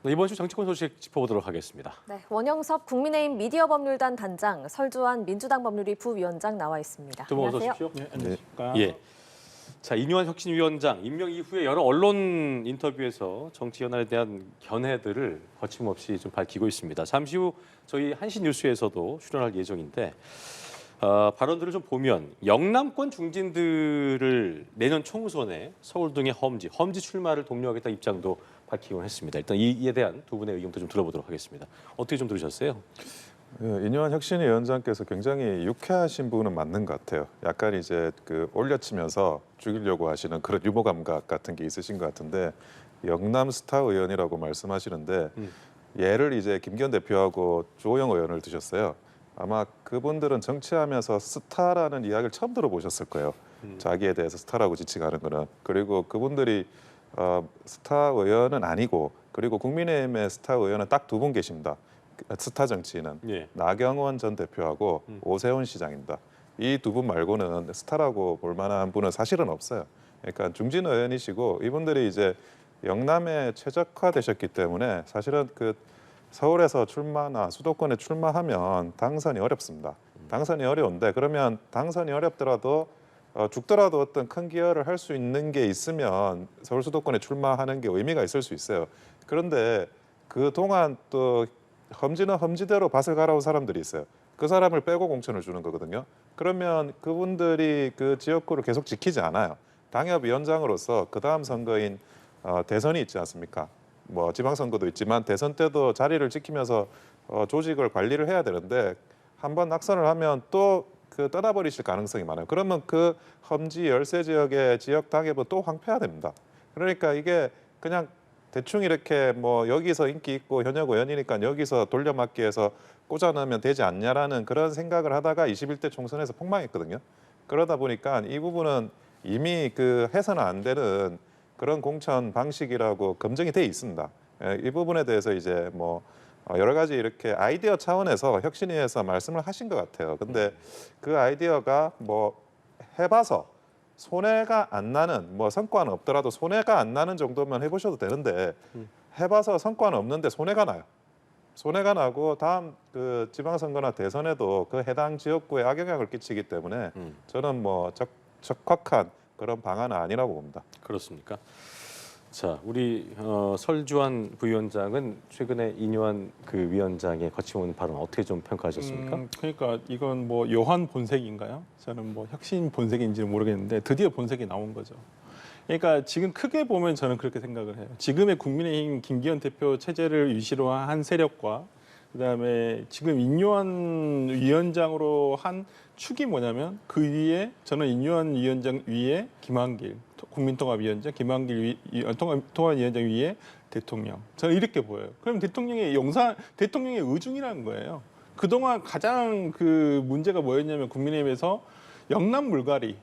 네, 이번 주 정치권 소식 짚어보도록 하겠습니다. 네, 원영섭 국민의힘 미디어법률단 단장, 설주환 민주당 법률위 부위원장 나와 있습니다. 두 분 어서 안녕하세요. 오십시오. 네, 안녕하십니까. 예. 자, 이뇨한 혁신위원장 임명 이후에 여러 언론 인터뷰에서 정치 현안에 대한 견해들을 거침없이 좀 밝히고 있습니다. 잠시 후 저희 한시 뉴스에서도 출연할 예정인데 발언들을 좀 보면 영남권 중진들을 내년 총선에 서울 등의 험지 출마를 독려하겠다 입장도 밝히곤 했습니다. 일단 이에 대한 두 분의 의견도 좀 들어보도록 하겠습니다. 어떻게 좀 들으셨어요? 이뇨한 혁신위원장께서 굉장히 유쾌하신 부분은 맞는 것 같아요. 약간 이제 올려치면서 죽이려고 하시는 그런 유머 감각 같은 게 있으신 것 같은데 영남 스타 의원이라고 말씀하시는데 예를 이제 김기현 대표하고 주호영 의원을 드셨어요. 아마 그분들은 정치하면서 스타라는 이야기를 처음 들어보셨을 거예요. 자기에 대해서 스타라고 지칭하는 거는. 그리고 그분들이 스타 의원은 아니고 그리고 국민의힘의 스타 의원은 딱 두 분 계십니다. 스타 정치인은 예. 나경원 전 대표하고 오세훈 시장입니다. 이 두 분 말고는 스타라고 볼 만한 분은 사실은 없어요. 그러니까 중진 의원이시고 이분들이 이제 영남에 최적화되셨기 때문에 사실은 서울에서 출마나 수도권에 출마하면 당선이 어렵습니다. 당선이 어려운데 그러면 당선이 어렵더라도 죽더라도 어떤 큰 기여를 할 수 있는 게 있으면 서울 수도권에 출마하는 게 의미가 있을 수 있어요. 그런데 그동안 또 험지는 험지대로 밭을 갈아온 사람들이 있어요. 그 사람을 빼고 공천을 주는 거거든요. 그러면 그분들이 그 지역구를 계속 지키지 않아요. 당협위원장으로서 그 다음 선거인 대선이 있지 않습니까? 뭐 지방선거도 있지만 대선 때도 자리를 지키면서 조직을 관리를 해야 되는데 한번 낙선을 하면 또 떠나버리실 가능성이 많아요. 그러면 그 험지 열세 지역의 지역 당협은 또 황폐화됩니다. 그러니까 이게 그냥 대충 이렇게 뭐 여기서 인기 있고 현역 의원이니까 여기서 돌려막기 해서 꽂아넣으면 되지 않냐라는 그런 생각을 하다가 21대 총선에서 폭망했거든요. 그러다 보니까 이 부분은 이미 해서는 안 되는 그런 공천 방식이라고 검증이 돼 있습니다. 이 부분에 대해서 이제 뭐 여러 가지 이렇게 아이디어 차원에서 혁신위에서 말씀을 하신 것 같아요. 근데 그 아이디어가 뭐 해봐서 손해가 안 나는 뭐 성과는 없더라도 손해가 안 나는 정도면 해보셔도 되는데 해봐서 성과는 없는데 손해가 나요. 손해가 나고 다음 지방선거나 대선에도 그 해당 지역구에 악영향을 끼치기 때문에 저는 뭐 적확한 그런 방안은 아니라고 봅니다. 그렇습니까? 자, 우리 설주환 부위원장은 최근에 이뇨한 위원장의 거침없는 발언 어떻게 좀 평가하셨습니까? 그러니까 이건 뭐 요한 본색인가요? 저는 뭐 혁신 본색인지는 모르겠는데 드디어 본색이 나온 거죠. 그러니까 지금 크게 보면 저는 그렇게 생각을 해요. 지금의 국민의힘 김기현 대표 체제를 유시로 한 세력과 그다음에 지금 인요한 위원장으로 한 축이 뭐냐면 그 위에 저는 인요한 위원장 위에 김한길 국민통합위원장 김한길 통합위원장 위에 대통령 저는 이렇게 보여요. 그럼 대통령의 의중이라는 거예요. 그동안 가장 문제가 뭐였냐면 국민의힘에서 영남 물갈이.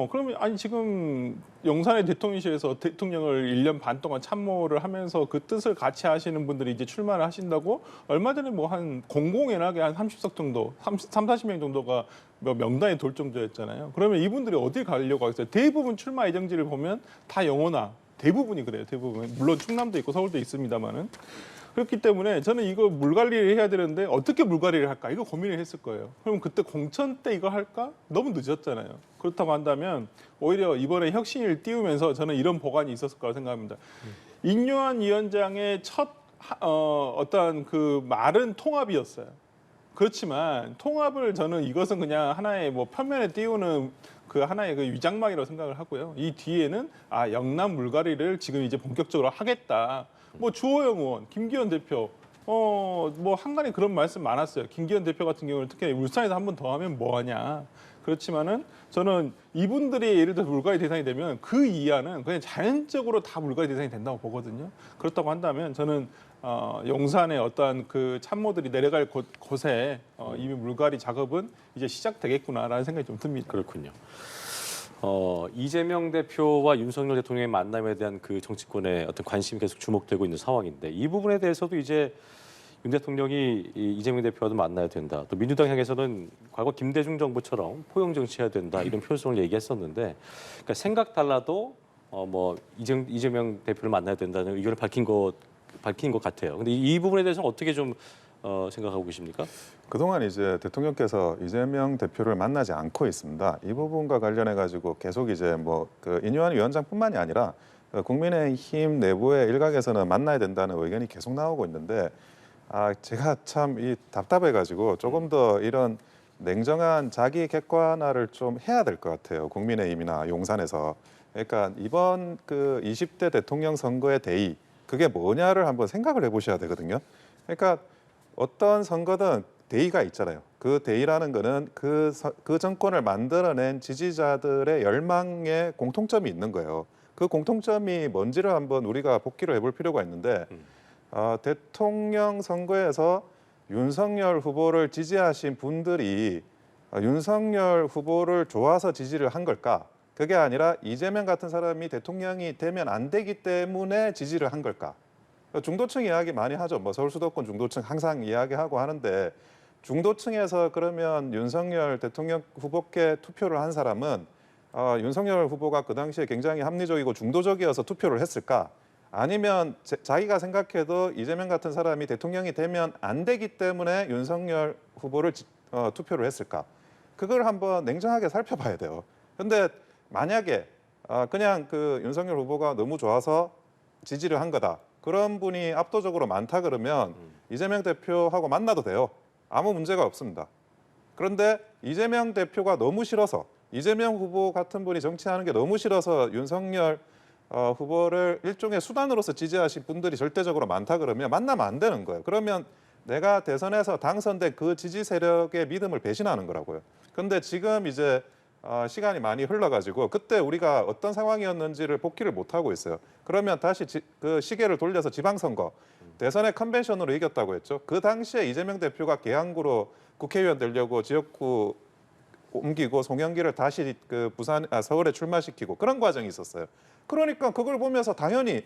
그러면 아니 지금 용산의 대통령실에서 대통령을 1년 반 동안 참모를 하면서 그 뜻을 같이 하시는 분들이 이제 출마를 하신다고 얼마 전에 뭐 한 공공연하게 한 30석 정도, 40명 정도가 명단에 돌 정도였잖아요. 그러면 이분들이 어디 가려고 하겠어요? 대부분 출마 예정지를 보면 다 영호나 대부분이 그래요. 대부분. 물론 충남도 있고 서울도 있습니다만은. 그렇기 때문에 저는 이거 물관리를 해야 되는데 어떻게 물관리를 할까? 이거 고민을 했을 거예요. 그럼 그때 공천 때 이거 할까? 너무 늦었잖아요. 그렇다고 한다면 오히려 이번에 혁신을 띄우면서 저는 이런 보관이 있었을 거라고 생각합니다. 인요한 위원장의 첫 어떤 말은 통합이었어요. 그렇지만 통합을 저는 이것은 그냥 하나의 뭐 표면에 띄우는 하나의 위장막이라고 생각을 하고요. 이 뒤에는 영남 물갈이를 지금 이제 본격적으로 하겠다. 뭐 주호영 의원, 김기현 대표, 뭐 한간에 그런 말씀 많았어요. 김기현 대표 같은 경우는 특히 울산에서 한 번 더 하면 뭐하냐. 그렇지만은 저는 이분들이 예를 들어 물갈이 대상이 되면 그 이하는 그냥 자연적으로 다 물갈이 대상이 된다고 보거든요. 그렇다고 한다면 저는 용산의 어떤 참모들이 내려갈 곳에 이미 물갈이 작업은 이제 시작되겠구나라는 생각이 좀 듭니다. 그렇군요. 이재명 대표와 윤석열 대통령의 만남에 대한 정치권의 어떤 관심이 계속 주목되고 있는 상황인데 이 부분에 대해서도 이제 윤 대통령이 이재명 대표와도 만나야 된다. 또 민주당 향해서는 과거 김대중 정부처럼 포용 정치해야 된다 이런 표현을 얘기했었는데 그러니까 생각 달라도 뭐 이재명 대표를 만나야 된다는 의견을 밝힌 것 밝힌 것 같아요. 근데 이 부분에 대해서는 어떻게 좀 생각하고 계십니까? 그동안 이제 대통령께서 이재명 대표를 만나지 않고 있습니다. 이 부분과 관련해 가지고 계속 이제 뭐 그 인유한 위원장뿐만이 아니라 국민의힘 내부의 일각에서는 만나야 된다는 의견이 계속 나오고 있는데 제가 참 이 답답해 가지고 조금 더 이런 냉정한 자기 객관화를 좀 해야 될 것 같아요. 국민의힘이나 용산에서. 그러니까 이번 그 20대 대통령 선거의 대의 그게 뭐냐를 한번 생각을 해보셔야 되거든요. 그러니까 어떤 선거든 대의가 있잖아요. 그 대의라는 거는 그 정권을 만들어낸 지지자들의 열망에 공통점이 있는 거예요. 그 공통점이 뭔지를 한번 우리가 복기를 해볼 필요가 있는데 대통령 선거에서 윤석열 후보를 지지하신 분들이 윤석열 후보를 좋아서 지지를 한 걸까? 그게 아니라 이재명 같은 사람이 대통령이 되면 안 되기 때문에 지지를 한 걸까? 중도층 이야기 많이 하죠. 뭐 서울 수도권 중도층 항상 이야기하고 하는데 중도층에서 그러면 윤석열 대통령 후보께 투표를 한 사람은 윤석열 후보가 그 당시에 굉장히 합리적이고 중도적이어서 투표를 했을까? 아니면 자기가 생각해도 이재명 같은 사람이 대통령이 되면 안 되기 때문에 윤석열 후보를 투표를 했을까? 그걸 한번 냉정하게 살펴봐야 돼요. 근데 만약에 그냥 그 윤석열 후보가 너무 좋아서 지지를 한 거다. 그런 분이 압도적으로 많다 그러면 이재명 대표하고 만나도 돼요. 아무 문제가 없습니다. 그런데 이재명 대표가 너무 싫어서 이재명 후보 같은 분이 정치하는 게 너무 싫어서 윤석열 후보를 일종의 수단으로서 지지하신 분들이 절대적으로 많다 그러면 만나면 안 되는 거예요. 그러면 내가 대선에서 당선된 그 지지 세력의 믿음을 배신하는 거라고요. 그런데 지금 이제 시간이 많이 흘러가지고 그때 우리가 어떤 상황이었는지를 복기를 못 하고 있어요. 그러면 다시 그 시계를 돌려서 지방선거 대선의 컨벤션으로 이겼다고 했죠. 그 당시에 이재명 대표가 계양구로 국회의원 되려고 지역구 옮기고 송영길을 다시 그 서울에 출마시키고 그런 과정이 있었어요. 그러니까 그걸 보면서 당연히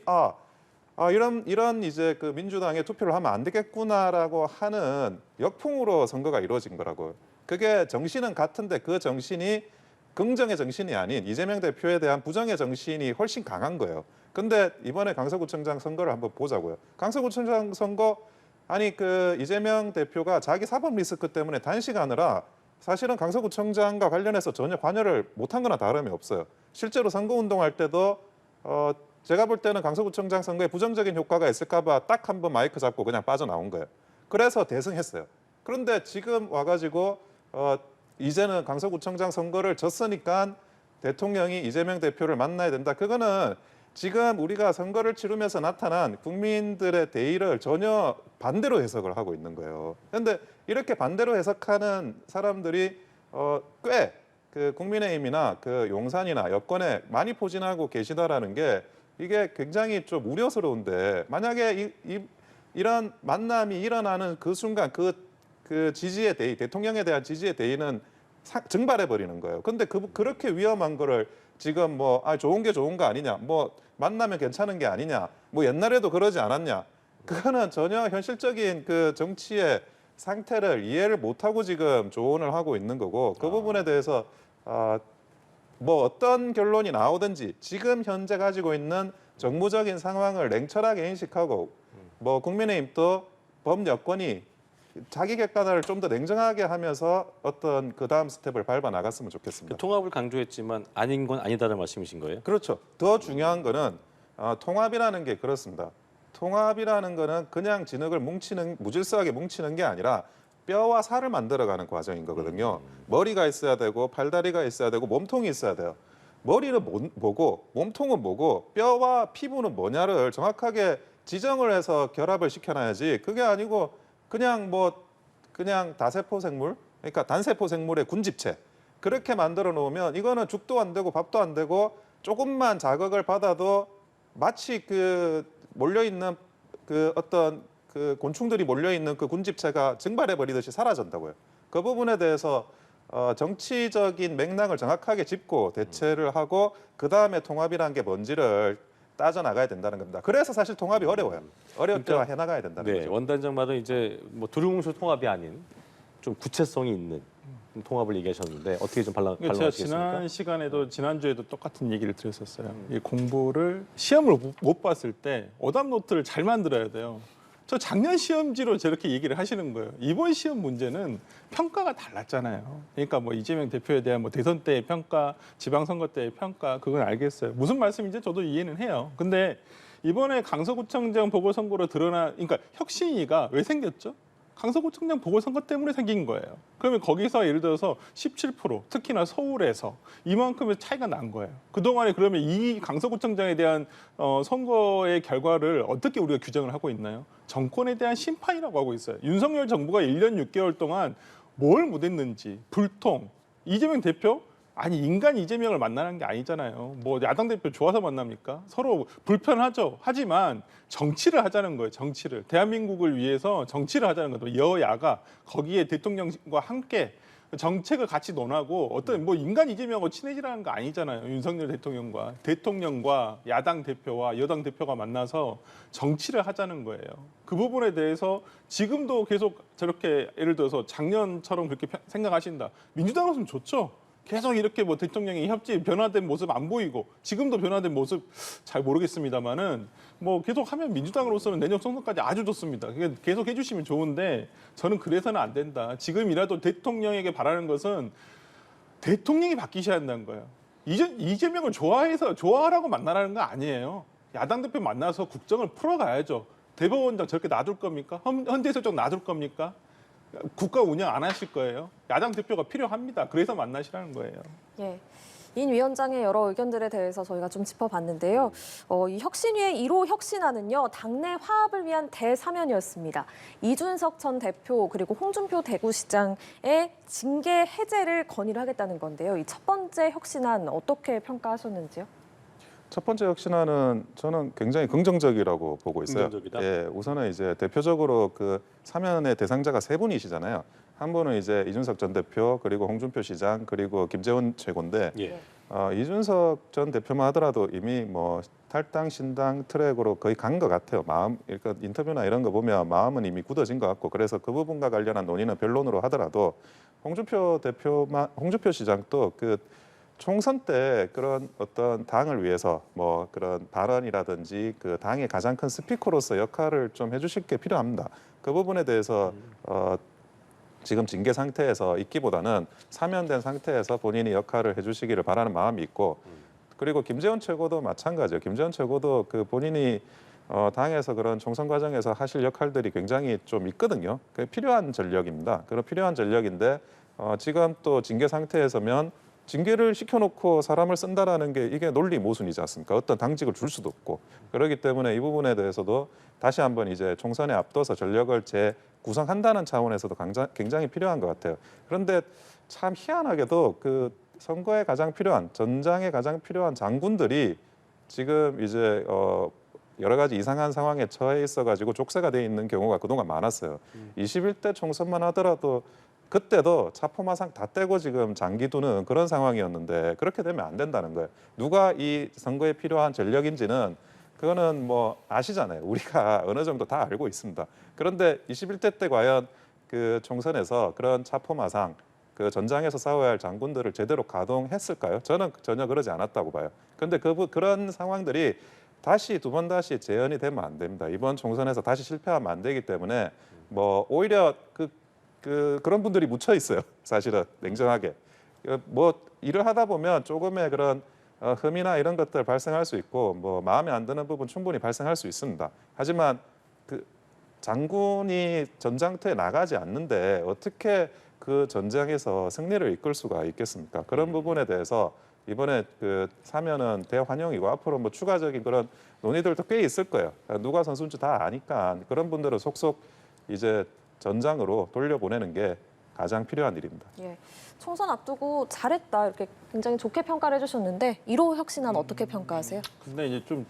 이런 이제 그 민주당에 투표를 하면 안 되겠구나라고 하는 역풍으로 선거가 이루어진 거라고요. 그게 정신은 같은데 그 정신이 긍정의 정신이 아닌 이재명 대표에 대한 부정의 정신이 훨씬 강한 거예요. 근데 이번에 강서구청장 선거를 한번 보자고요. 강서구청장 선거 그 이재명 대표가 자기 사법 리스크 때문에 단식하느라 사실은 강서구청장과 관련해서 전혀 관여를 못한 거나 다름이 없어요. 실제로 선거운동할 때도 제가 볼 때는 강서구청장 선거에 부정적인 효과가 있을까 봐 딱 한 번 마이크 잡고 그냥 빠져나온 거예요. 그래서 대승했어요. 그런데 지금 와가지고 이제는 강서구청장 선거를 졌으니까 대통령이 이재명 대표를 만나야 된다. 그거는 지금 우리가 선거를 치르면서 나타난 국민들의 대의를 전혀 반대로 해석을 하고 있는 거예요. 그런데 이렇게 반대로 해석하는 사람들이 꽤 그 국민의힘이나 그 용산이나 여권에 많이 포진하고 계시다라는 게 이게 굉장히 좀 우려스러운데 만약에 이런 만남이 일어나는 그 순간 그 지지의 대의, 대통령에 대한 지지의 대의는 증발해 버리는 거예요. 근데 그렇게 위험한 거를 지금 뭐 좋은 게 좋은 거 아니냐, 뭐 만나면 괜찮은 게 아니냐, 뭐 옛날에도 그러지 않았냐, 그거는 전혀 현실적인 그 정치의 상태를 이해를 못하고 지금 조언을 하고 있는 거고 그 부분에 대해서 뭐 어떤 결론이 나오든지 지금 현재 가지고 있는 정무적인 상황을 냉철하게 인식하고 뭐 국민의힘도 범여권이 자기 객관화를 좀 더 냉정하게 하면서 어떤 그 다음 스텝을 밟아 나갔으면 좋겠습니다. 그 통합을 강조했지만 아닌 건 아니다라는 말씀이신 거예요? 그렇죠. 더 중요한 거는 통합이라는 게 그렇습니다. 통합이라는 거는 그냥 진흙을 무질서하게 뭉치는 게 아니라 뼈와 살을 만들어가는 과정인 거거든요. 머리가 있어야 되고 팔다리가 있어야 되고 몸통이 있어야 돼요. 머리는 뭐고 몸통은 뭐고 뼈와 피부는 뭐냐를 정확하게 지정을 해서 결합을 시켜놔야지 그게 아니고 그냥 다세포 생물, 그러니까 단세포 생물의 군집체 그렇게 만들어 놓으면 이거는 죽도 안 되고 밥도 안 되고 조금만 자극을 받아도 마치 그 몰려 있는 그 어떤 그 곤충들이 몰려 있는 그 군집체가 증발해 버리듯이 사라진다고요. 그 부분에 대해서 정치적인 맥락을 정확하게 짚고 대체를 하고 그 다음에 통합이라는 게 뭔지를 따져 나가야 된다는 겁니다. 그래서 사실 통합이 어려워요. 어려울 때와 해 나가야 된다는 네, 거죠. 원단장 말은 이제 뭐 두루뭉술 통합이 아닌 좀 구체성이 있는 통합을 얘기하셨는데 어떻게 좀 제가 반론하시겠습니까? 지난 시간에도 지난주에도 똑같은 얘기를 드렸었어요. 이 공부를 시험을 못 봤을 때 오답 노트를 잘 만들어야 돼요. 저 작년 시험지로 저렇게 얘기를 하시는 거예요. 이번 시험 문제는 평가가 달랐잖아요. 그러니까 뭐 이재명 대표에 대한 뭐 대선 때의 평가, 지방선거 때의 평가 그건 알겠어요. 무슨 말씀인지 저도 이해는 해요. 근데 이번에 강서구청장 보궐선거로 그러니까 혁신위가 왜 생겼죠? 강서구청장 보궐선거 때문에 생긴 거예요. 그러면 거기서 예를 들어서 17% 특히나 서울에서 이만큼의 차이가 난 거예요. 그동안에 그러면 이 강서구청장에 대한 선거의 결과를 어떻게 우리가 규정을 하고 있나요? 정권에 대한 심판이라고 하고 있어요. 윤석열 정부가 1년 6개월 동안 뭘 못했는지 불통, 이재명 대표? 아니 인간 이재명을 만나는 게 아니잖아요. 뭐 야당 대표 좋아서 만납니까? 서로 불편하죠. 하지만 정치를 하자는 거예요. 정치를. 대한민국을 위해서 정치를 하자는 거예요. 여야가 거기에 대통령과 함께 정책을 같이 논하고 어떤 뭐 인간 이재명하고 친해지라는 거 아니잖아요. 윤석열 대통령과 야당 대표와 여당 대표가 만나서 정치를 하자는 거예요. 그 부분에 대해서 지금도 계속 저렇게 예를 들어서 작년처럼 그렇게 생각하신다. 민주당으로서는 좋죠. 계속 이렇게 뭐 대통령이 협치 변화된 모습 안 보이고 지금도 변화된 모습 잘 모르겠습니다만은 뭐 계속 하면 민주당으로서는 내년 총선까지 아주 좋습니다. 계속 해주시면 좋은데 저는 그래서는 안 된다. 지금이라도 대통령에게 바라는 것은 대통령이 바뀌셔야 한다는 거예요. 이재명을 좋아하라고 만나라는 거 아니에요. 야당 대표 만나서 국정을 풀어가야죠. 대법원장 저렇게 놔둘 겁니까? 헌재소장 놔둘 겁니까? 국가 운영 안 하실 거예요. 야당 대표가 필요합니다. 그래서 만나시라는 거예요. 예. 인 위원장의 여러 의견들에 대해서 저희가 좀 짚어봤는데요. 이 혁신위의 1호 혁신안은요, 당내 화합을 위한 대사면이었습니다. 이준석 전 대표 그리고 홍준표 대구시장의 징계 해제를 건의를 하겠다는 건데요. 이 첫 번째 혁신안 어떻게 평가하셨는지요? 첫 번째 혁신안은 저는 굉장히 긍정적이라고 보고 있어요. 긍정적이다? 예, 우선은 이제 대표적으로 그 사면의 대상자가 세 분이시잖아요. 한 분은 이제 이준석 전 대표 그리고 홍준표 시장 그리고 김재원 최고인데 예. 이준석 전 대표만 하더라도 이미 뭐 탈당 신당 트랙으로 거의 간 것 같아요. 그러니까 인터뷰나 이런 거 보면 마음은 이미 굳어진 것 같고 그래서 그 부분과 관련한 논의는 변론으로 하더라도 홍준표 시장도 그 총선 때 그런 어떤 당을 위해서 뭐 그런 발언이라든지 그 당의 가장 큰 스피커로서 역할을 좀 해주실 게 필요합니다. 그 부분에 대해서 지금 징계 상태에서 있기보다는 사면된 상태에서 본인이 역할을 해주시기를 바라는 마음이 있고 그리고 김재원 최고도 마찬가지예요. 김재원 최고도 그 본인이 당에서 그런 총선 과정에서 하실 역할들이 굉장히 좀 있거든요. 그게 필요한 전력입니다. 그런 필요한 전력인데 지금 또 징계 상태에서면 징계를 시켜놓고 사람을 쓴다라는 게 이게 논리 모순이지 않습니까? 어떤 당직을 줄 수도 없고 그렇기 때문에 이 부분에 대해서도 다시 한번 이제 총선에 앞둬서 전력을 재구성한다는 차원에서도 굉장히 필요한 것 같아요. 그런데 참 희한하게도 그 선거에 가장 필요한 전장에 가장 필요한 장군들이 지금 이제 여러 가지 이상한 상황에 처해 있어가지고 족쇄가 돼 있는 경우가 그동안 많았어요. 21대 총선만 하더라도 그때도 차포마상 다 떼고 지금 장기 두는 그런 상황이었는데 그렇게 되면 안 된다는 거예요. 누가 이 선거에 필요한 전력인지는 그거는 뭐 아시잖아요. 우리가 어느 정도 다 알고 있습니다. 그런데 21대 때 과연 그 총선에서 그런 차포마상 그 전장에서 싸워야 할 장군들을 제대로 가동했을까요? 저는 전혀 그러지 않았다고 봐요. 그런데 그런 상황들이 두 번 다시 재현이 되면 안 됩니다. 이번 총선에서 다시 실패하면 안 되기 때문에 뭐 오히려 그런 분들이 묻혀 있어요. 사실은 냉정하게 뭐 일을 하다 보면 조금의 그런 흠이나 이런 것들 발생할 수 있고 뭐 마음에 안 드는 부분 충분히 발생할 수 있습니다. 하지만 그 장군이 전장터에 나가지 않는데 어떻게 그 전장에서 승리를 이끌 수가 있겠습니까? 그런 부분에 대해서 이번에 그 사면은 대환영이고 앞으로 뭐 추가적인 그런 논의들도 꽤 있을 거예요. 누가 선수인지 다 아니까 그런 분들은 속속 이제 전장으로 돌려보내는 게 가장 필요한 일입니다. 예, 총선 앞두고 잘했다 이렇게 굉장히 좋게 평가를 해주셨는데 1호 혁신안 어떻게 평가하세요? 근데 이제 좀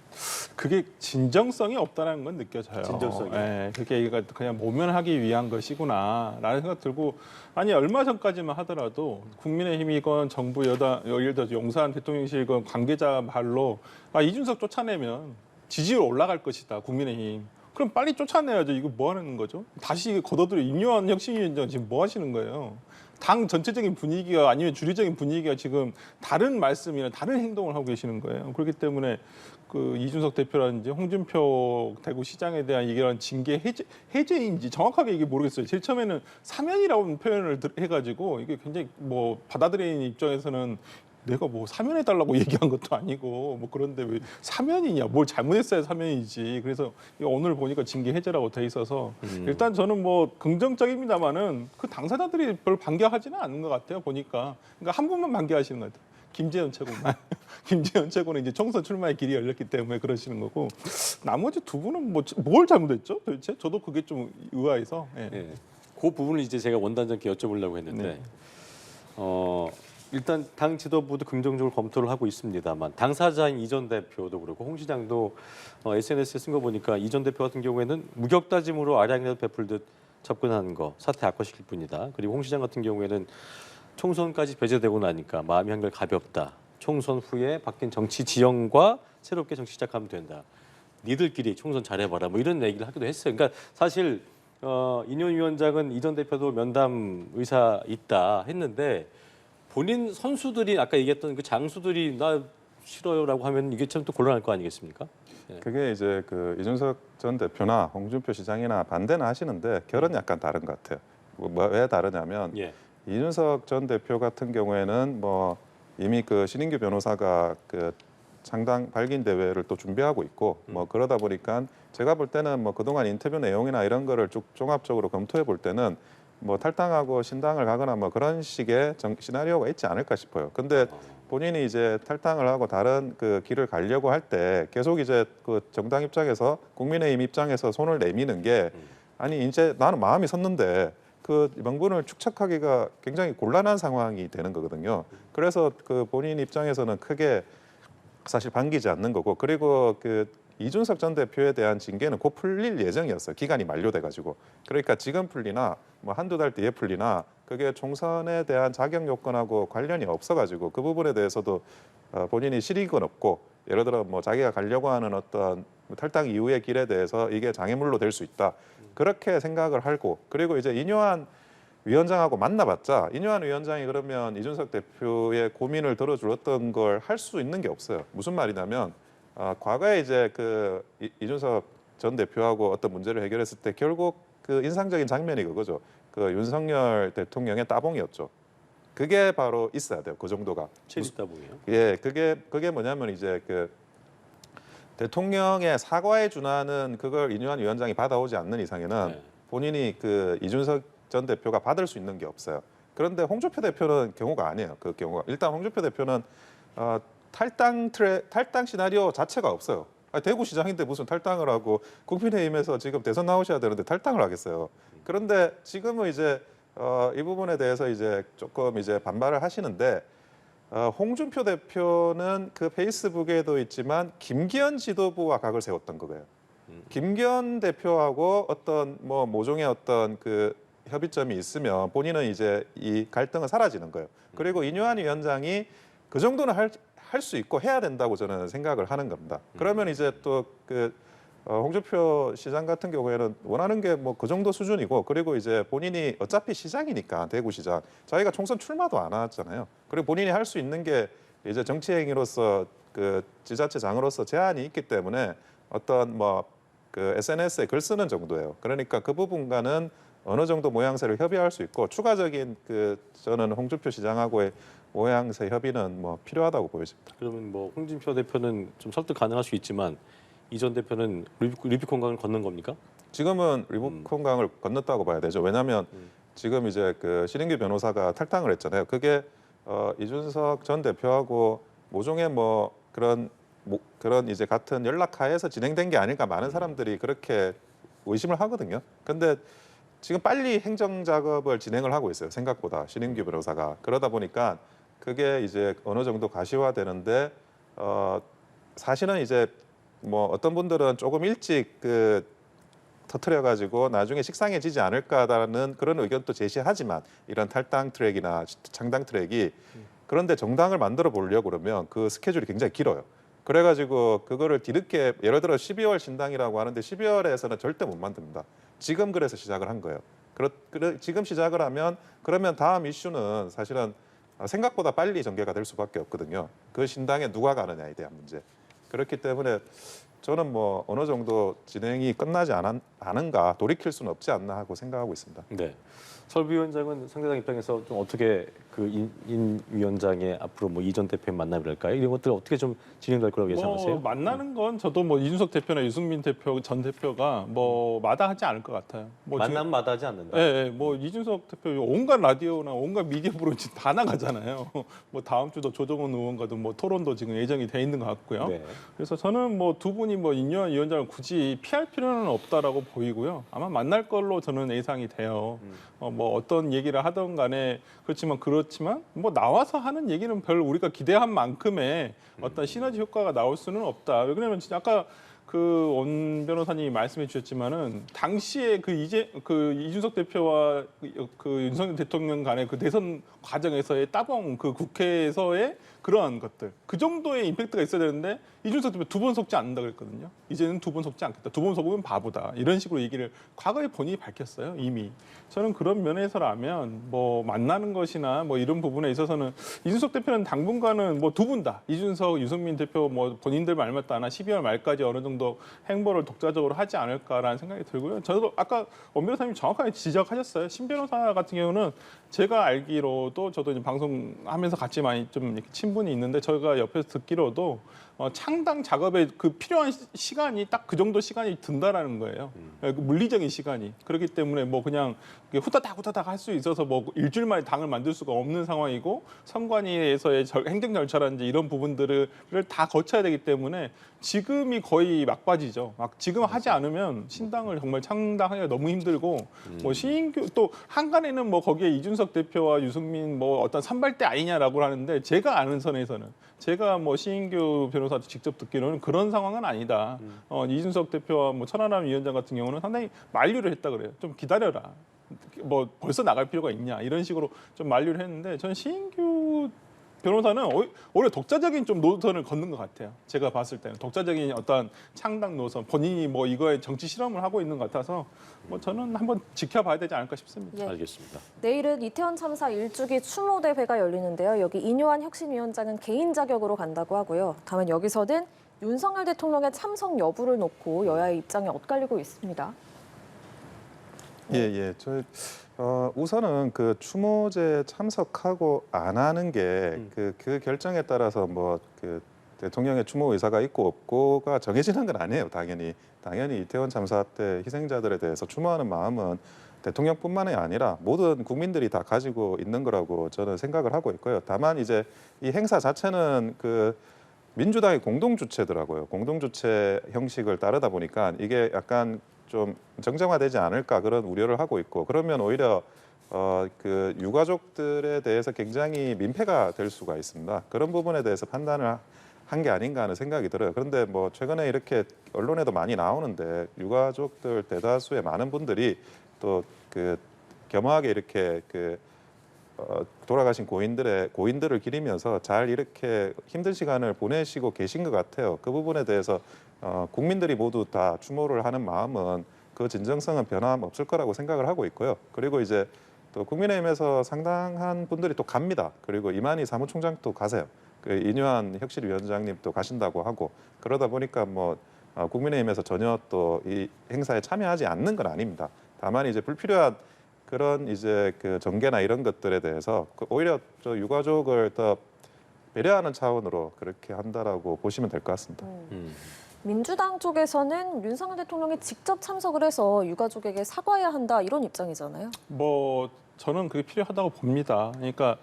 그게 진정성이 없다는 건 느껴져요. 진정성이. 예, 그게 그냥 모면하기 위한 것이구나라는 생각 들고 아니 얼마 전까지만 하더라도 국민의힘이건 정부 여당 예를 들어서 용산 대통령실이건 관계자 말로 이준석 쫓아내면 지지율 올라갈 것이다 국민의힘. 그럼 빨리 쫓아내야죠. 이거 뭐 하는 거죠? 다시 걷어들여 임요한 혁신위원장 지금 뭐 하시는 거예요? 당 전체적인 분위기가 아니면 주류적인 분위기가 지금 다른 말씀이나 다른 행동을 하고 계시는 거예요. 그렇기 때문에 그 이준석 대표라든지 홍준표 대구시장에 대한 이런 징계 해제인지 정확하게 이게 모르겠어요. 제일 처음에는 사면이라고 표현을 해가지고 이게 굉장히 뭐 받아들이는 입장에서는 내가 뭐 사면해달라고 얘기한 것도 아니고 뭐 그런데 왜 사면이냐, 뭘 잘못했어야 사면이지. 그래서 오늘 보니까 징계 해제라고 돼 있어서 일단 저는 뭐 긍정적입니다만은 그 당사자들이 별 반겨하지는 않는 것 같아요. 보니까 그러니까 한 분만 반겨하시는 것 같아요. 김재현 최고만. 김재현 최고는 이제 총선 출마의 길이 열렸기 때문에 그러시는 거고 나머지 두 분은 뭐 뭘 잘못했죠 도대체? 저도 그게 좀 의아해서. 예. 예. 그 부분을 이제 제가 원단장께 여쭤보려고 했는데 네. 일단 당 지도부도 긍정적으로 검토를 하고 있습니다만 당사자인 이 전 대표도 그렇고 홍 시장도 SNS에 쓴 거 보니까 이 전 대표 같은 경우에는 무격다짐으로 아량이라도 베풀듯 접근하는 거 사태 악화시킬 뿐이다. 그리고 홍 시장 같은 경우에는 총선까지 배제되고 나니까 마음이 한결 가볍다. 총선 후에 바뀐 정치 지형과 새롭게 정치 시작하면 된다. 니들끼리 총선 잘해봐라. 뭐 이런 얘기를 하기도 했어요. 그러니까 사실 인현 위원장은 이 전 대표도 면담 의사 있다 했는데 본인 선수들이 아까 얘기했던 그 장수들이 나 싫어요라고 하면 이게 참 또 곤란할 거 아니겠습니까? 그게 이제 그 이준석 전 대표나 홍준표 시장이나 반대는 하시는데 결은 약간 다른 것 같아요. 왜 다르냐면 예. 이준석 전 대표 같은 경우에는 뭐 이미 그 신인규 변호사가 그 창당 발긴 대회를 또 준비하고 있고 뭐 그러다 보니까 제가 볼 때는 뭐 그동안 인터뷰 내용이나 이런 거를 쭉 종합적으로 검토해 볼 때는 뭐 탈당하고 신당을 가거나 뭐 그런 식의 시나리오가 있지 않을까 싶어요. 근데 본인이 이제 탈당을 하고 다른 그 길을 가려고 할 때 계속 이제 그 정당 입장에서 국민의힘 입장에서 손을 내미는 게 아니 이제 나는 마음이 섰는데 그 명분을 축적하기가 굉장히 곤란한 상황이 되는 거거든요. 그래서 그 본인 입장에서는 크게 사실 반기지 않는 거고 그리고 그 이준석 전 대표에 대한 징계는 곧 풀릴 예정이었어요. 기간이 만료돼 가지고. 그러니까 지금 풀리나 뭐 한두 달 뒤에 풀리나 그게 총선에 대한 자격 요건하고 관련이 없어 가지고 그 부분에 대해서도 본인이 실익은 없고 예를 들어 뭐 자기가 가려고 하는 어떤 탈당 이후의 길에 대해서 이게 장애물로 될 수 있다. 그렇게 생각을 하고 그리고 이제 인요한 위원장하고 만나봤자 인요한 위원장이 그러면 이준석 대표의 고민을 들어주었던 걸 할 수 있는 게 없어요. 무슨 말이냐면 과거에 이제 그 이준석 전 대표하고 어떤 문제를 해결했을 때 결국 그 인상적인 장면이 그거죠. 그 윤석열 대통령의 따봉이었죠. 그게 바로 있어야 돼요. 그 정도가. 체리 따봉이요. 예, 그게 뭐냐면 이제 그 대통령의 사과에 준하는 그걸 인요한 위원장이 받아오지 않는 이상에는 네. 본인이 그 이준석 전 대표가 받을 수 있는 게 없어요. 그런데 홍준표 대표는 경우가 아니에요. 그 경우가 일단 홍준표 대표는 탈당 시나리오 자체가 없어요. 아니, 대구시장인데 무슨 탈당을 하고 국민의힘에서 지금 대선 나오셔야 되는데 탈당을 하겠어요. 그런데 지금은 이제 이 부분에 대해서 이제 조금 이제 반발을 하시는데 홍준표 대표는 그 페이스북에도 있지만 김기현 지도부와 각을 세웠던 거예요. 김기현 대표하고 어떤 뭐 모종의 어떤 그 협의점이 있으면 본인은 이제 이 갈등은 사라지는 거예요. 그리고 인요한 위원장이 그 정도는 할 수 있고 해야 된다고 저는 생각을 하는 겁니다. 그러면 이제 또 그 홍준표 시장 같은 경우에는 원하는 게 뭐 그 정도 수준이고 그리고 이제 본인이 어차피 시장이니까 대구시장 자기가 총선 출마도 안 하잖아요. 그리고 본인이 할 수 있는 게 이제 정치행위로서 그 지자체장으로서 제한이 있기 때문에 어떤 뭐 그 SNS에 글 쓰는 정도예요. 그러니까 그 부분과는 어느 정도 모양새를 협의할 수 있고 추가적인 그 저는 홍준표 시장하고의 모양새 협의는 뭐 필요하다고 보여집니다. 그러면 뭐 홍준표 대표는 좀 설득 가능할 수 있지만 이 전 대표는 루비콘강을 건넌 겁니까? 지금은 리모컨강을 건넜다고 봐야 되죠. 왜냐하면 지금 이제 그 신인규 변호사가 탈당을 했잖아요. 그게 이준석 전 대표하고 모종의 뭐 그런 이제 같은 연락하에서 진행된 게 아닐까 많은 사람들이 그렇게 의심을 하거든요. 근데 지금 빨리 행정 작업을 진행을 하고 있어요. 생각보다 신인규 변호사가 그러다 보니까 그게 이제 어느 정도 가시화되는데 사실은 이제 뭐 어떤 분들은 조금 일찍 그 터트려 가지고 나중에 식상해지지 않을까라는 그런 의견도 제시하지만 이런 탈당 트랙이나 창당 트랙이 그런데 정당을 만들어 보려고 그러면 그 스케줄이 굉장히 길어요. 그래가지고 그거를 뒤늦게 예를 들어 12월 신당이라고 하는데 12월에서는 절대 못 만듭니다. 지금 그래서 시작을 한 거예요. 지금 시작을 하면 그러면 다음 이슈는 사실은 생각보다 빨리 전개가 될 수밖에 없거든요. 그 신당에 누가 가느냐에 대한 문제. 그렇기 때문에 저는 뭐 어느 정도 진행이 끝나지 않은가 돌이킬 수는 없지 않나 하고 생각하고 있습니다. 네. 설 위원장은 상대당 입장에서 좀 어떻게 그 인 위원장의 앞으로 뭐 이전 대표의 만남이랄까요? 이런 것들 어떻게 좀 진행될 거라고 예상하세요? 뭐 만나는 건 저도 뭐 이준석 대표나 유승민 대표 전 대표가 뭐 마다하지 않을 것 같아요. 뭐 만남 마다하지 않는다. 예, 예, 뭐 이준석 대표 온갖 라디오나 온갖 미디어 프로그램 다 나가잖아요. 뭐 다음 주도 조정훈 의원과도 뭐 토론도 지금 예정이 돼 있는 것 같고요. 네. 그래서 저는 뭐 두 분이 뭐 인요한 위원장을 굳이 피할 필요는 없다라고 보이고요. 아마 만날 걸로 저는 예상이 돼요. 뭐 어떤 얘기를 하던 간에 그렇지만 뭐 나와서 하는 얘기는 별 우리가 기대한 만큼의 어떤 시너지 효과가 나올 수는 없다. 왜냐면 진짜 아까 그 원 변호사님이 말씀해 주셨지만은 당시에 그 이준석 대표와 그 윤석열 대통령 간의 그 대선 과정에서의 따봉 그 국회에서의 그러한 것들 그 정도의 임팩트가 있어야 되는데 이준석 대표 두 번 속지 않는다 그랬거든요. 이제는 두 번 속지 않겠다. 두 번 속으면 바보다. 이런 식으로 얘기를 과거에 본인이 밝혔어요. 이미. 저는 그런 면에서라면 뭐 만나는 것이나 뭐 이런 부분에 있어서는 이준석 대표는 당분간은 뭐 두 분 다 이준석, 유승민 대표 뭐 본인들 말 맞다 하나 12월 말까지 어느 정도 행보를 독자적으로 하지 않을까라는 생각이 들고요. 저도 아까 원 변호사님 정확하게 지적하셨어요. 신 변호사 같은 경우는 제가 알기로도 저도 이제 방송하면서 같이 많이 좀 이렇게 친분이 있는데 저희가 옆에서 듣기로도 창당 작업에 그 필요한 시간이 딱 그 정도 시간이 든다라는 거예요. 그 물리적인 시간이. 그렇기 때문에 뭐 그냥 후다닥 할 수 있어서 뭐 일주일 만에 당을 만들 수가 없는 상황이고 선관위에서의 행정 절차라든지 이런 부분들을 다 거쳐야 되기 때문에 지금이 거의 막바지죠. 지금 하지 않으면 신당을 정말 창당하기가 너무 힘들고 뭐 신인규 또 한간에는 뭐 거기에 이준석 대표와 유승민 뭐 어떤 선발대 아니냐라고 하는데 제가 아는 선에서는 제가 뭐 신인규 변호사한테 직접 듣기로는 그런 상황은 아니다. 이준석 대표와 뭐 천하람 위원장 같은 경우는 상당히 만류를 했다 그래요. 좀 기다려라. 뭐 벌써 나갈 필요가 있냐 이런 식으로 좀 만류를 했는데 저는 신인규 변호사는 오히려 독자적인 좀 노선을 걷는 것 같아요. 제가 봤을 때는 독자적인 어떤 창당 노선, 본인이 뭐 이거에 정치 실험을 하고 있는 것 같아서 뭐 저는 한번 지켜봐야 되지 않을까 싶습니다. 예. 알겠습니다. 내일은 이태원 참사 1주기 추모 대회가 열리는데요. 여기 인요한 혁신위원장은 개인 자격으로 간다고 하고요. 다만 여기서는 윤석열 대통령의 참석 여부를 놓고 여야의 입장이 엇갈리고 있습니다. 예. 우선은 그 추모제 참석하고 안 하는 게 그 결정에 따라서 뭐 그 대통령의 추모 의사가 있고 없고가 정해지는 건 아니에요. 당연히 이태원 참사 때 희생자들에 대해서 추모하는 마음은 대통령뿐만이 아니라 모든 국민들이 다 가지고 있는 거라고 저는 생각을 하고 있고요. 다만 이제 이 행사 자체는 그 민주당의 공동 주최더라고요. 공동 주최 형식을 따르다 보니까 이게 약간 좀 정정화되지 않을까 그런 우려를 하고 있고 그러면 오히려 그 유가족들에 대해서 굉장히 민폐가 될 수가 있습니다. 그런 부분에 대해서 판단을 한 게 아닌가 하는 생각이 들어요. 그런데 뭐 최근에 이렇게 언론에도 많이 나오는데 유가족들 대다수의 많은 분들이 또 그 겸허하게 이렇게 그 돌아가신 고인들을 기리면서 잘 이렇게 힘든 시간을 보내시고 계신 것 같아요. 그 부분에 대해서 국민들이 모두 다 추모를 하는 마음은 그 진정성은 변함없을 거라고 생각을 하고 있고요. 그리고 이제 또 국민의힘에서 상당한 분들이 또 갑니다. 그리고 이만희 사무총장도 가세요. 그 인요한 혁신위원장님도 가신다고 하고 그러다 보니까 뭐 국민의힘에서 전혀 또 이 행사에 참여하지 않는 건 아닙니다. 다만 이제 불필요한 그런 이제 그 정계나 이런 것들에 대해서 오히려 저 유가족을 더 배려하는 차원으로 그렇게 한다라고 보시면 될 것 같습니다. 민주당 쪽에서는 윤석열 대통령이 직접 참석을 해서 유가족에게 사과해야 한다 이런 입장이잖아요. 뭐 저는 그게 필요하다고 봅니다. 그러니까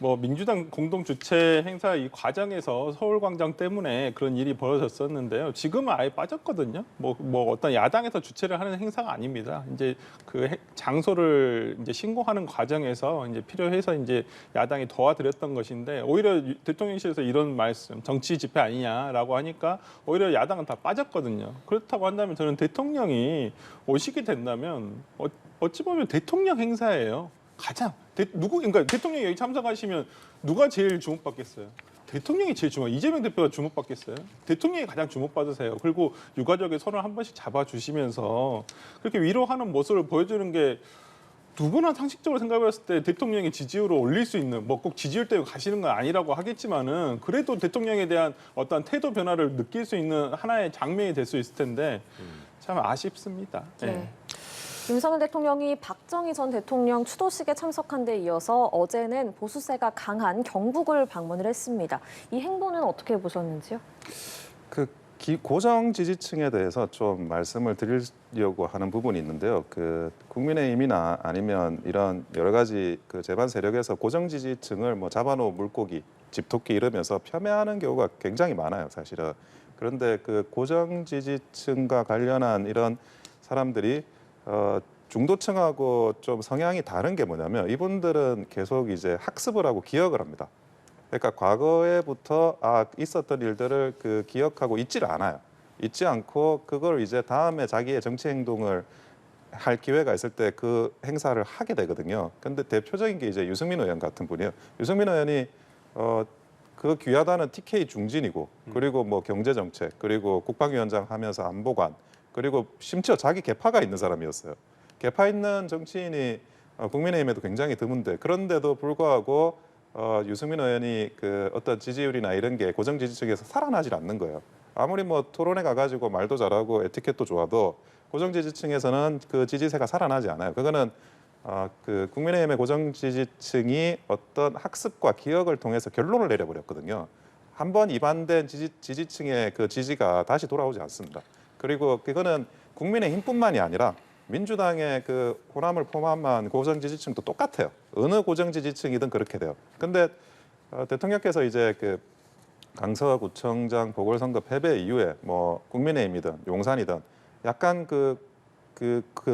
뭐 민주당 공동 주최 행사 이 과정에서 서울광장 때문에 그런 일이 벌어졌었는데요. 지금은 아예 빠졌거든요. 뭐 어떤 야당에서 주최를 하는 행사가 아닙니다. 이제 그 장소를 이제 신고하는 과정에서 이제 필요해서 이제 야당이 도와드렸던 것인데 오히려 대통령실에서 이런 말씀, 정치 집회 아니냐라고 하니까 오히려 야당은 다 빠졌거든요. 그렇다고 한다면 저는 대통령이 오시게 된다면 어찌 보면 대통령 행사예요. 가장 그러니까 대통령이 여기 참석하시면 누가 제일 주목받겠어요? 대통령이 제일 이재명 대표가 주목받겠어요? 대통령이 가장 주목받으세요. 그리고 유가족의 손을 한 번씩 잡아주시면서 그렇게 위로하는 모습을 보여주는 게 누구나 상식적으로 생각해봤을 때 대통령의 지지율을 올릴 수 있는 뭐 꼭 지지율 때문에 가시는 건 아니라고 하겠지만은 그래도 대통령에 대한 어떤 태도 변화를 느낄 수 있는 하나의 장면이 될 수 있을 텐데 참 아쉽습니다. 네. 예. 윤석열 대통령이 박정희 전 대통령 추도식에 참석한 데 이어서 어제는 보수세가 강한 경북을 방문을 했습니다. 이 행보는 어떻게 보셨는지요? 고정 지지층에 대해서 좀 말씀을 드리려고 하는 부분이 있는데요. 국민의힘이나 아니면 이런 여러 가지 재반 세력에서 고정 지지층을 뭐 잡아놓은 물고기, 집토끼 이러면서 폄훼하는 경우가 굉장히 많아요, 사실은. 그런데 고정 지지층과 관련한 이런 사람들이 중도층하고 좀 성향이 다른 게 뭐냐면 이분들은 계속 이제 학습을 하고 기억을 합니다. 그러니까 과거에부터 있었던 일들을 기억하고 잊지를 않아요. 잊지 않고 그걸 이제 다음에 자기의 정치 행동을 할 기회가 있을 때 그 행사를 하게 되거든요. 근데 대표적인 게 이제 유승민 의원 같은 분이에요. 유승민 의원이 그 귀하다는 TK 중진이고 그리고 뭐 경제정책 그리고 국방위원장 하면서 안보관 그리고 심지어 자기 계파가 있는 사람이었어요. 계파 있는 정치인이 국민의힘에도 굉장히 드문데 그런데도 불구하고 유승민 의원이 어떤 지지율이나 이런 게 고정 지지층에서 살아나질 않는 거예요. 아무리 뭐 토론회 가가지고 말도 잘하고 에티켓도 좋아도 고정 지지층에서는 그 지지세가 살아나지 않아요. 그거는 국민의힘의 고정 지지층이 어떤 학습과 기억을 통해서 결론을 내려버렸거든요. 한번 이반된 지지층의 그 지지가 다시 돌아오지 않습니다. 그리고 그거는 국민의힘뿐만이 아니라 민주당의 호남을 포함한 고정 지지층도 똑같아요. 어느 고정 지지층이든 그렇게 돼요. 근데 대통령께서 이제 강서구청장 보궐선거 패배 이후에 뭐 국민의힘이든 용산이든 약간 그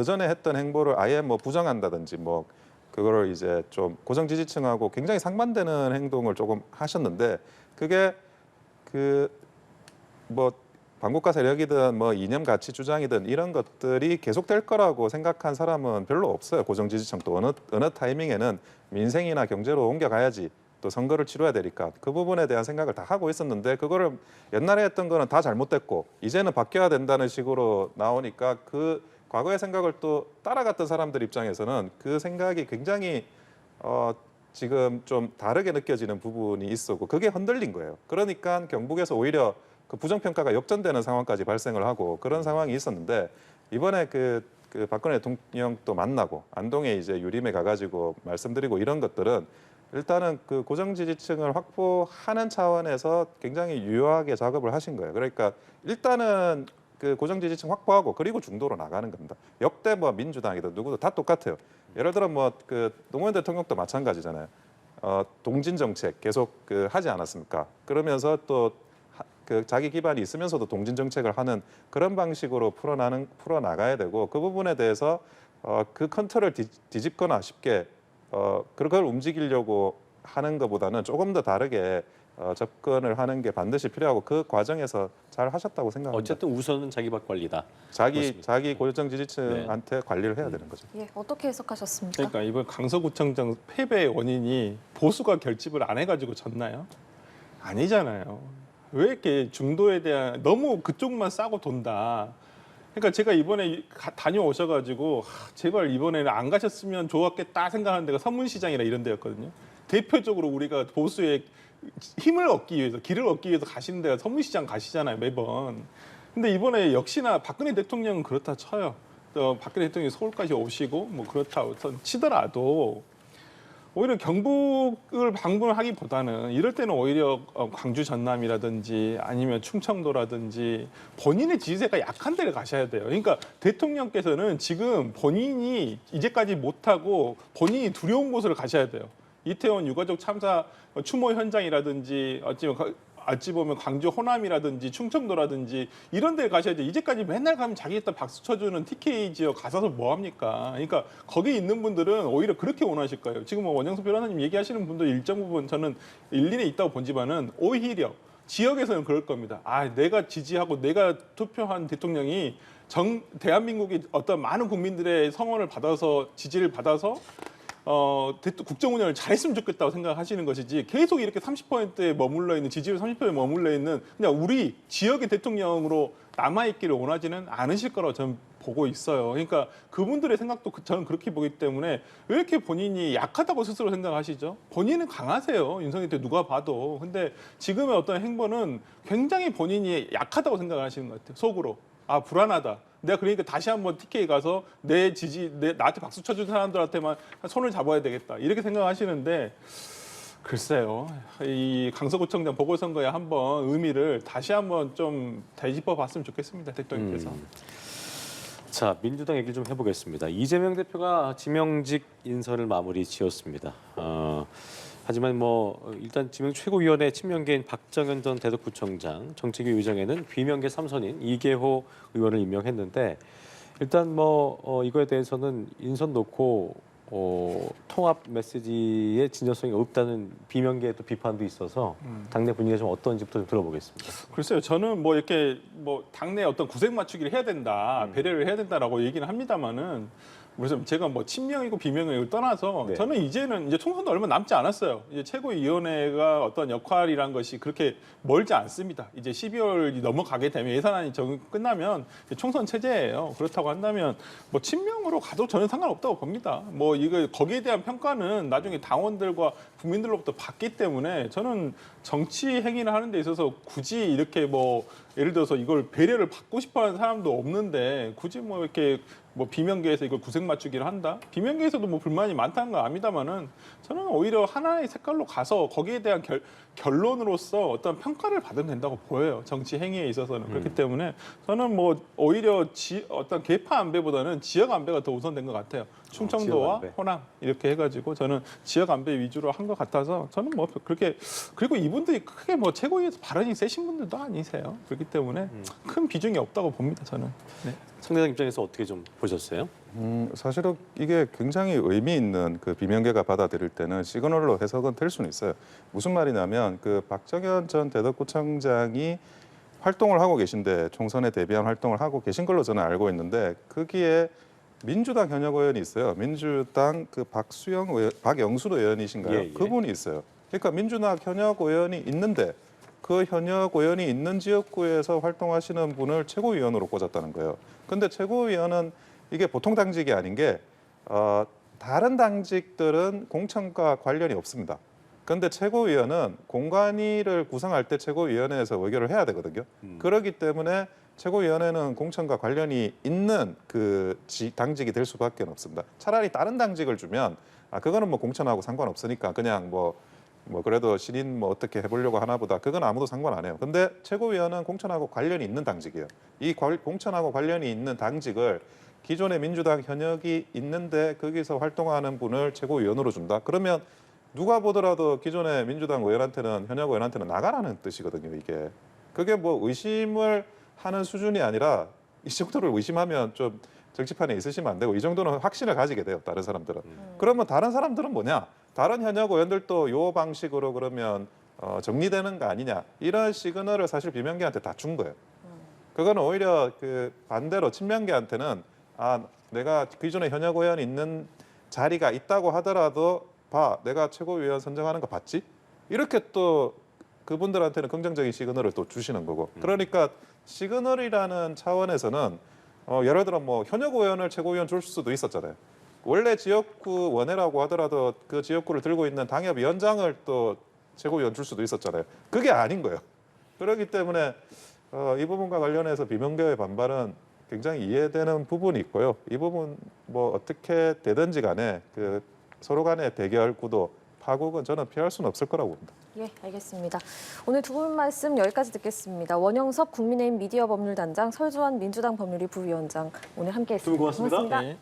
전에 했던 행보를 아예 뭐 부정한다든지 뭐 그거를 이제 좀 고정 지지층하고 굉장히 상반되는 행동을 조금 하셨는데 그게 뭐 반국가 세력이든 뭐 이념 가치 주장이든 이런 것들이 계속될 거라고 생각한 사람은 별로 없어요. 고정 지지층 또 어느 타이밍에는 민생이나 경제로 옮겨가야지 또 선거를 치러야 되니까 그 부분에 대한 생각을 다 하고 있었는데 그거를 옛날에 했던 거는 다 잘못됐고 이제는 바뀌어야 된다는 식으로 나오니까 그 과거의 생각을 또 따라갔던 사람들 입장에서는 그 생각이 굉장히 지금 좀 다르게 느껴지는 부분이 있었고 그게 흔들린 거예요. 그러니까 경북에서 오히려 부정평가가 역전되는 상황까지 발생을 하고 그런 상황이 있었는데 이번에 박근혜 대통령 또 만나고 안동에 이제 유림에 가가지고 말씀드리고 이런 것들은 일단은 고정 지지층을 확보하는 차원에서 굉장히 유효하게 작업을 하신 거예요. 그러니까 일단은 고정 지지층 확보하고 그리고 중도로 나가는 겁니다. 역대 뭐 민주당이든 누구도 다 똑같아요. 예를 들어 뭐 노무현 대통령도 마찬가지잖아요. 동진 정책 계속 하지 않았습니까? 그러면서 또 자기 기반이 있으면서도 동진 정책을 하는 그런 방식으로 풀어나가야 되고 그 부분에 대해서 그 컨트롤을 뒤집거나 쉽게 그걸 움직이려고 하는 것보다는 조금 더 다르게 접근을 하는 게 반드시 필요하고 그 과정에서 잘 하셨다고 생각합니다. 어쨌든 우선은 자기 박 관리다. 자기 고정 지지층한테 관리를 해야 되는 거죠. 예, 어떻게 해석하셨습니까? 그러니까 이번 강서구청장 패배의 원인이 보수가 결집을 안 해가지고 졌나요? 아니잖아요. 왜 이렇게 중도에 대한 너무 그쪽만 싸고 돈다. 그러니까 제가 이번에 다녀오셔가지고 제발 이번에는 안 가셨으면 좋았겠다 생각하는 데가 서문시장이라 이런 데였거든요. 대표적으로 우리가 보수의 힘을 얻기 위해서 길을 얻기 위해서 가시는 데가 서문시장 가시잖아요 매번. 근데 이번에 역시나 박근혜 대통령은 그렇다 쳐요. 또 박근혜 대통령이 서울까지 오시고 뭐 그렇다 치더라도 오히려 경북을 방문하기보다는 이럴 때는 오히려 광주 전남이라든지 아니면 충청도라든지 본인의 지지세가 약한 데를 가셔야 돼요. 그러니까 대통령께서는 지금 본인이 이제까지 못하고 본인이 두려운 곳을 가셔야 돼요. 이태원 유가족 참사 추모 현장이라든지 어찌 보면 광주 호남이라든지 충청도라든지 이런 데 가셔야지. 이제까지 맨날 가면 자기한테 박수 쳐주는 TK 지역 가서 뭐 합니까? 그러니까 거기 있는 분들은 오히려 그렇게 원하실 거예요. 지금 뭐 원영수 변호사님 얘기하시는 분들 일정 부분 저는 일리는 있다고 본지만은 오히려 지역에서는 그럴 겁니다. 내가 지지하고 내가 투표한 대통령이 대한민국의 어떤 많은 국민들의 성원을 받아서 지지를 받아서 국정 운영을 잘했으면 좋겠다고 생각하시는 것이지 계속 이렇게 30%에 머물러 있는 지지율 30%에 머물러 있는 그냥 우리 지역의 대통령으로 남아있기를 원하지는 않으실 거라고 저는 보고 있어요. 그러니까 그분들의 생각도 저는 그렇게 보기 때문에 왜 이렇게 본인이 약하다고 스스로 생각하시죠? 본인은 강하세요. 윤석열 때 누가 봐도. 근데 지금의 어떤 행보는 굉장히 본인이 약하다고 생각하시는 것 같아요. 속으로. 아, 불안하다. 내가 그러니까 다시 한번 TK 가서 나한테 박수 쳐준 사람들한테만 손을 잡아야 되겠다. 이렇게 생각하시는데 글쎄요. 이 강서구청장 보궐선거에 한번 의미를 다시 한번 좀 되짚어 봤으면 좋겠습니다. 대통령께서. 자, 민주당 얘기를 좀 해보겠습니다. 이재명 대표가 지명직 인선을 마무리 지었습니다. 하지만 일단 지명 최고위원회 친명계인 박정현 전 대덕구청장, 정책위 의장에는 비명계 3선인 이계호 의원을 임명했는데 일단 이거에 대해서는 인선 놓고 통합 메시지의 진정성이 없다는 비명계의 또 비판도 있어서 당내 분위기가 좀 어떤지부터 좀 들어보겠습니다. 글쎄요, 저는 이렇게 당내 어떤 구색 맞추기를 해야 된다, 배려를 해야 된다라고 얘기는 합니다만은. 그래서 제가 친명이고 비명을 떠나서 네. 저는 이제 총선도 얼마 남지 않았어요. 이제 최고위원회가 어떤 역할이란 것이 그렇게 멀지 않습니다. 이제 12월이 넘어가게 되면 예산안이 끝나면 총선 체제예요. 그렇다고 한다면 친명으로 가도 저는 상관없다고 봅니다. 이거 거기에 대한 평가는 나중에 당원들과 국민들로부터 받기 때문에 저는 정치 행위를 하는 데 있어서 굳이 이렇게 예를 들어서 이걸 배려를 받고 싶어하는 사람도 없는데 굳이 이렇게 비명계에서 이걸 구색 맞추기를 한다? 비명계에서도 불만이 많다는 건 압니다만은 저는 오히려 하나의 색깔로 가서 거기에 대한 결론으로서 어떤 평가를 받으면 된다고 보여요. 정치 행위에 있어서는. 그렇기 때문에 저는 오히려 어떤 계파 안배보다는 지역 안배가 더 우선된 것 같아요. 충청도와 호남 이렇게 해가지고 저는 지역 안배 위주로 한 것 같아서 저는 그렇게 그리고 이분들이 크게 최고위에서 발언이 세신 분들도 아니세요. 그렇기 때문에 큰 비중이 없다고 봅니다. 저는. 네. 상대당 입장에서 어떻게 좀 보셨어요? 사실은 이게 굉장히 의미 있는 그 비명계가 받아들일 때는 시그널로 해석은 될 수는 있어요. 무슨 말이냐면 그 박정현 전 대덕구청장이 활동을 하고 계신데 총선에 대비한 활동을 하고 계신 걸로 저는 알고 있는데 거기에 민주당 현역 의원이 있어요. 민주당 그 박영수 의원이신가요? 예. 그분이 있어요. 그러니까 민주당 현역 의원이 있는데 그 현역 의원이 있는 지역구에서 활동하시는 분을 최고위원으로 꽂았다는 거예요. 근데 최고위원은 이게 보통 당직이 아닌 게 다른 당직들은 공천과 관련이 없습니다. 그런데 최고위원은 공관위를 구성할 때 최고위원회에서 의결을 해야 되거든요. 그렇기 때문에 최고위원회는 공천과 관련이 있는 그 당직이 될 수밖에 없습니다. 차라리 다른 당직을 주면 그거는 공천하고 상관없으니까 그냥 그래도 신인 어떻게 해보려고 하나 보다. 그건 아무도 상관 안 해요. 근데 최고위원은 공천하고 관련이 있는 당직이에요. 이 공천하고 관련이 있는 당직을 기존의 민주당 현역이 있는데 거기서 활동하는 분을 최고위원으로 준다. 그러면 누가 보더라도 기존의 민주당 의원한테는 현역 의원한테는 나가라는 뜻이거든요. 이게. 그게 의심을 하는 수준이 아니라 이 정도를 의심하면 좀 정치판에 있으시면 안 되고 이 정도는 확신을 가지게 돼요. 다른 사람들은. 그러면 다른 사람들은 뭐냐? 다른 현역 의원들도 요 방식으로 그러면 정리되는 거 아니냐? 이런 시그널을 사실 비명계한테 다 준 거예요. 그거는 오히려 그 반대로 친명계한테는 내가 기존에 현역 의원이 있는 자리가 있다고 하더라도 내가 최고위원 선정하는 거 봤지? 이렇게 또 그분들한테는 긍정적인 시그널을 또 주시는 거고. 그러니까 시그널이라는 차원에서는 예를 들어 현역 의원을 최고위원 줄 수도 있었잖아요. 원래 지역구 원회라고 하더라도 그 지역구를 들고 있는 당협위원장을 또 최고위원 줄 수도 있었잖아요. 그게 아닌 거예요. 그렇기 때문에 이 부분과 관련해서 비명계의 반발은 굉장히 이해되는 부분이 있고요. 이 부분 어떻게 되든지 간에 그 서로 간의 대결 구도, 파국은 저는 피할 수는 없을 거라고 봅니다. 예, 알겠습니다. 오늘 두 분 말씀 여기까지 듣겠습니다. 원영섭 국민의힘 미디어법률단장, 설주환 민주당 법률위 부위원장 오늘 함께했습니다. 고맙습니다. 고맙습니다. 네.